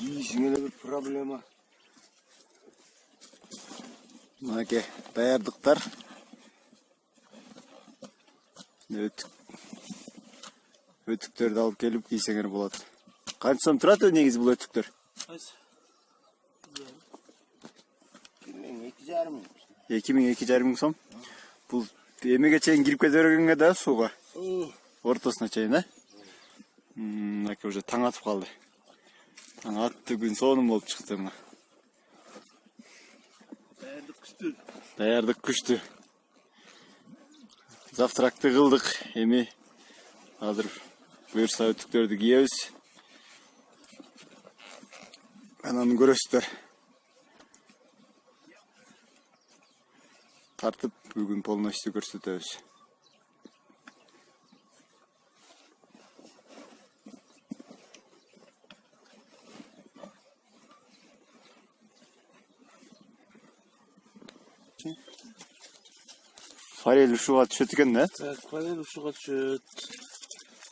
Yine bir problema. Ake daярдыктар. Өтүктөрдү алып келип кийсеңер болот. Канча сом турат негизи бул өтүктөр? 2,5 сом. Бул эмеге чейин кирип кете бергенге да сууга. Ортосуна чейин, да? Аке уже таң атып калды. Таң атты күн сонун болуп чыкты мына. Даярдык күчтүү. Завтракты кылдык. Эми азыр буюрса өтүктөрдү кийебиз. Анан көрөсүздөр. Тартып бүгүн полностью көрсөтөбүз. Форель ушуга түшөт экен да? Так, форель ушуга түшөт.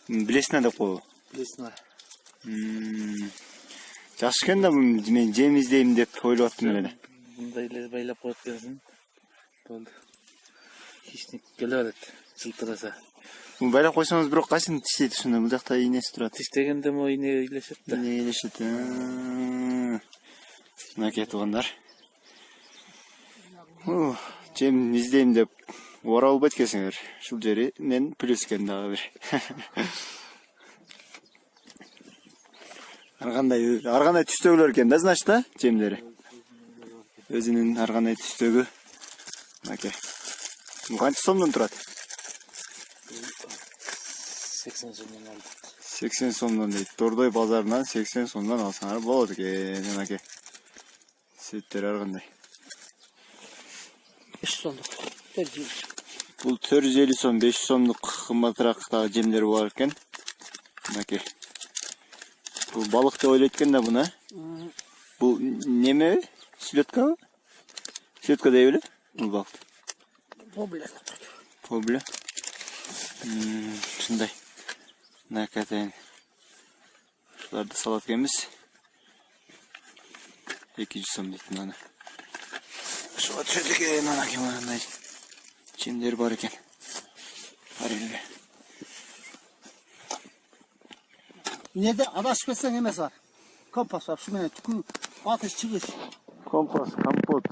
Блесна деп коебу. Блесна. Жакшы экен да, мен жем издейм деп ойлоп аттым эле. Мындай эле байлап коет экенсиң. Болду. Хищник келе берет, жылтыраса. Байлап койсоңуз бирок кайсын тиштейт ушунда? Бул жакта ийнеси турат. Тиштегенде мо ийне илешет да. Ийне илешет. Мынакей туугандар. Жем издейм деп ора албайт экенсиңер. Ушул жеринен плюс экен дагы бир. Ар кандай түстөгүлөр экен да, значит да, жемдери. Өзүнүн ар кандай түстөгү. Мынакей. Бул канча сомдон турат? 80 сомдон алды. 80 сомдон дейт. Тордой базарынан 80 сомдон алсаңар болот экен, мынакей. Сеттер ар кандай. 5 сомдук. Бул 450 сом, 500 сомдук кымбатыраак дагы жемдер бар экен. Мынакей. Бул балык деп ойлойт экен да буну. Бул неме? Селедкабы? Селедка дей беле? Бул балык. Побле. Шундай. Накатен. Шуларды салат экенбиз. 200 сом дейт мына. Шуга түшөт экен, анакей мындай жемдер бар экен. Форель. Неде адашып кетсең эмес бар. Компас бар, ушу менен түкү батыш чыгыш. Компас, компот.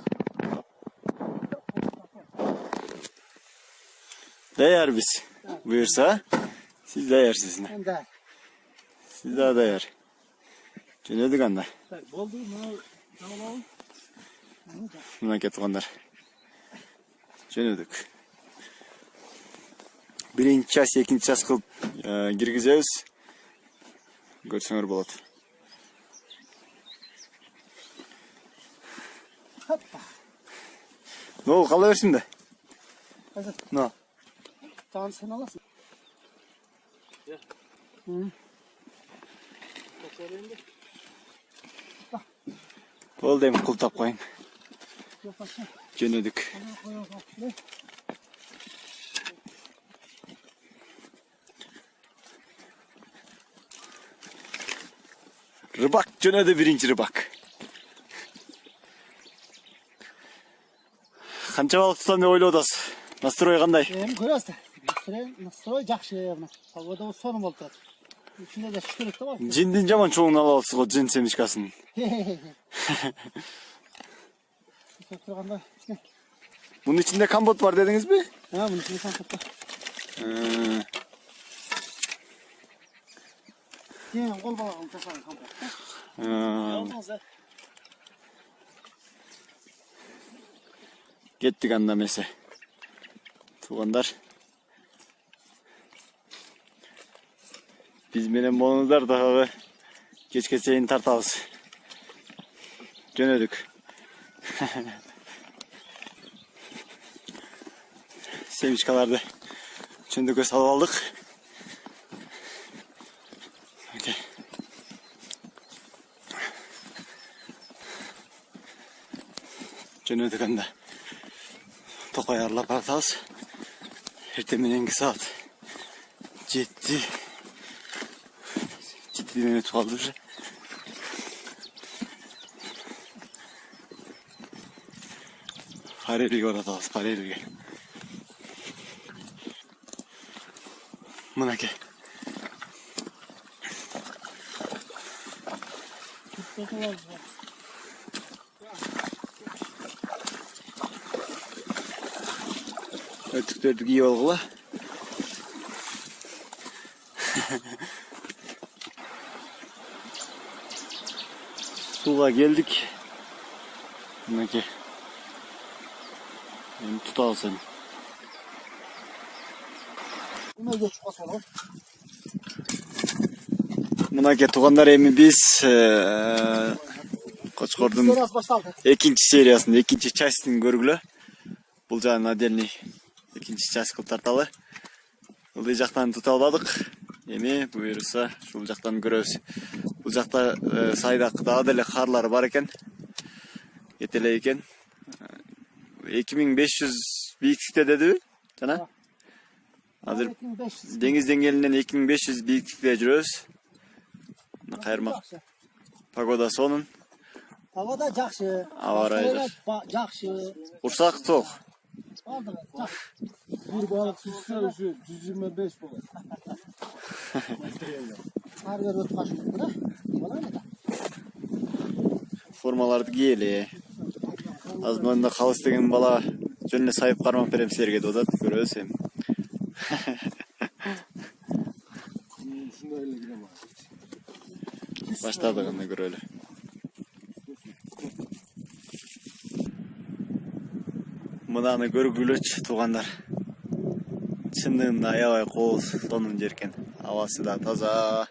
Daярбыз. Буюрса, сиз даярсыз. Мен да. Сиз да даяр. Жөнөдүк анда. Болду, мына Мынакей туугандар. Жөнөдүк. Биринчи час, экинчи час кылып киргизебиз. Көрсөңөр болот. Ну, кала берсин да. Азыр. Ну. Тагын сен аласың. Болду, эми култап коюң. Жөнөдүк. Рыбак жөнөдү, биринчи рыбак. Канча балык тутам деп ойлоп атасыз? Настрой кандай? Эми көрөсүз. Настрой жакшы мына. Погода сонун болуп турат. Ичинде да шүкүрөк да бар. Жиндин жаман чоңун алып алыпсыз го, жин семичкасын. Турганда. Bunun içinde kompot var dediniz mi? Ha, bunun içinde kompot var. Yine kol balığı taşıyan kompot. Gittik anda mese. Tuğanlar. Biz benim bolunuzlar daha geç çeyin tartalız. Dönüdük. Sevinçkalarda çündükö salып aldık. Okay. Dönüdük anda. Toka ayarlap baratабыз. Эртең мененки саат 7 минут калды уже. Карелге баратабыз, Карелге. Мынаке. Ötüklerді кийіп алғыла. Суға келдік. Мынаке. Енді тұта алсын. Мынаке туғандар эми биз Кочкордун экинчи сериясын, экинчи частын көргүлө. Бул жагын отдельный экинчи часть кылып тарталы. Ылдый жактан тута албадык. Эми буюрса ушул жактан көрөбүз. Бул жакта сайдак дагы деле карлар бар экен. Этелей экен. 2500 бийиктикте дедиби? Жана? Азыр деңиз деңгээлинен 2500 бийиктикте жүрөбүз. Кайырмак. Погода сонун. Pagada жақсы. Аба ырайы Жақсы. Урсак тоқ. Bir balık tutsa şu 125 balık. Ары бері өтіп қашып кетті да? Бала не да? Формаларды киели. Азманда калыс деген бала жөнүнө сайып кармап берем силерге деп атат. Көрөбүз эми. Şunda öyle gidemez. Баштадык анда көрөлү. Мынаны көргүлөчү туугандар. Чындыгында аябай кол сонун жер экен. Абасы да таза.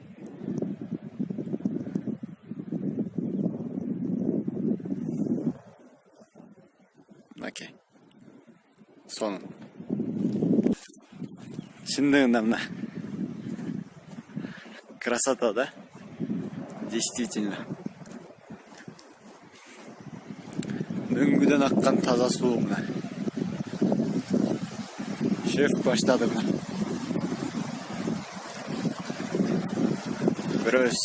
Мынакей. Сонун. Чындыгында мына. Красота, да? Действительно. Мөңгүдөн аккан таза суу мына. Шеф баштады мына. Көрөбүз.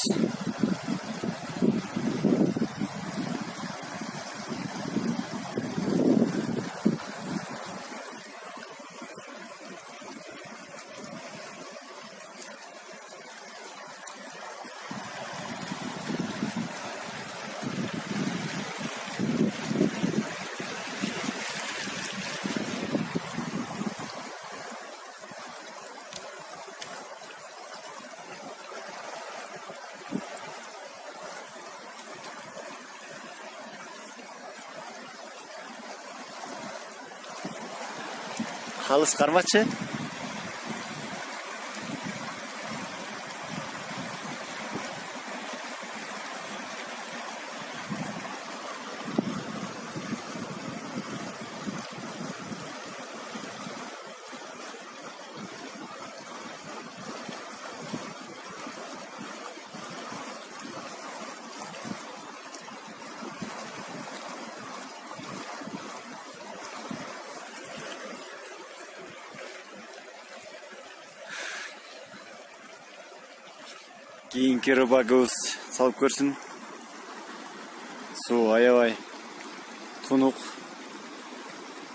Халыс кармачы. Кийинки рыбагыбыз салып көрсүн. Суу аябай тунук.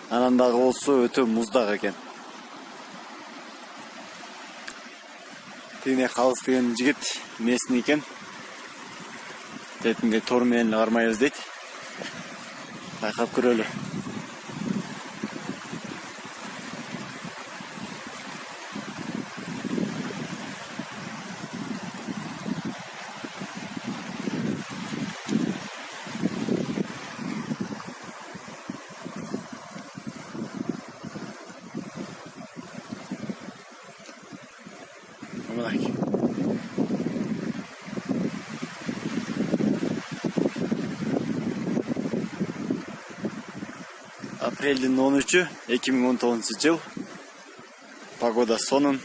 Анан дагы болсо өтө муздак экен. Тигине калыс деген жигит местный экен. Тетинге тор менен кармайбыз дейт. Байкап көрөлү. Апрелдин 13-ü 2019 жыл. Погода сонун.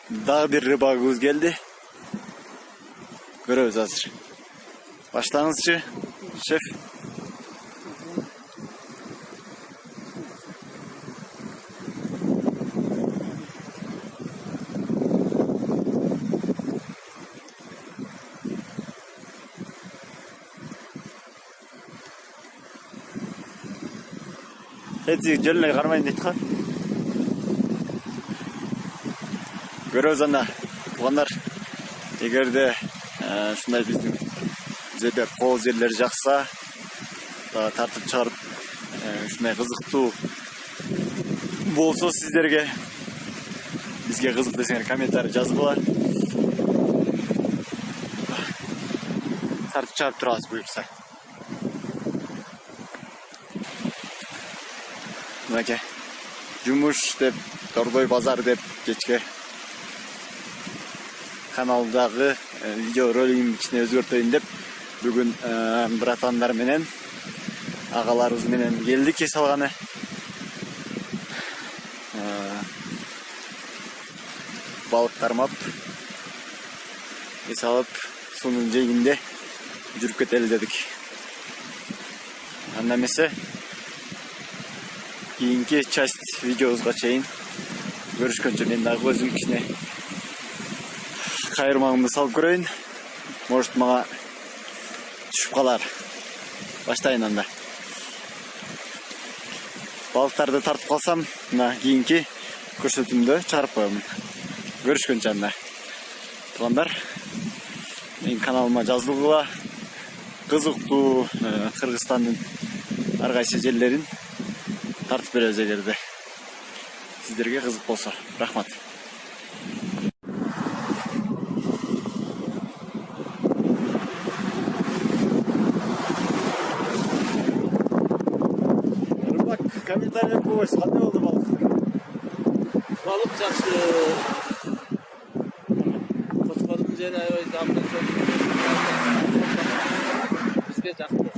Дагы бир рыбагыбыз келди. Көрөбүз азыр. Баштаңызчы, шеф. Эти жөлүнө кармайын дейт го. Көрөбүз анда. Туугандар, эгерде ушундай биздин жерде кол жерлер жакса, тартып чыгарып ушундай кызыктуу болсо сиздерге, бизге кызык десеңер комментарий жазгыла. Тартып чыгарып турабыз буюрса. Мынакей жумуш деп, тордой базар деп кечке каналдагы видео ролигин кичине өзгөртөйүн деп бүгүн братандар менен агаларыбыз менен келдик эс алганы. Балык кармап эс алып суунун жээгинде жүрүп кетели дедик. Анда эмесе кийинки часть видеобузга чейин көрүшкөнчө мен дагы өзүм кичине кайырмамды салып көрөйүн. Может мага түшүп калар. Баштайын анда. Балыктарды тартып калсам, мына кийинки көрсөтүүмдө чыгарып коёмун. Көрүшкөнчө анда. Туугандар, менин каналыма жазылгыла. Кызыктуу Кыргызстандын ар кайсы жерлерин тартып беребиз эгерде сиздерге кызык болсо. Рахмат. Комментарий коюңуз, кандай болду балык? Балык жакшы. Кочкордун жери аябай дамдуу. Бизге жакты.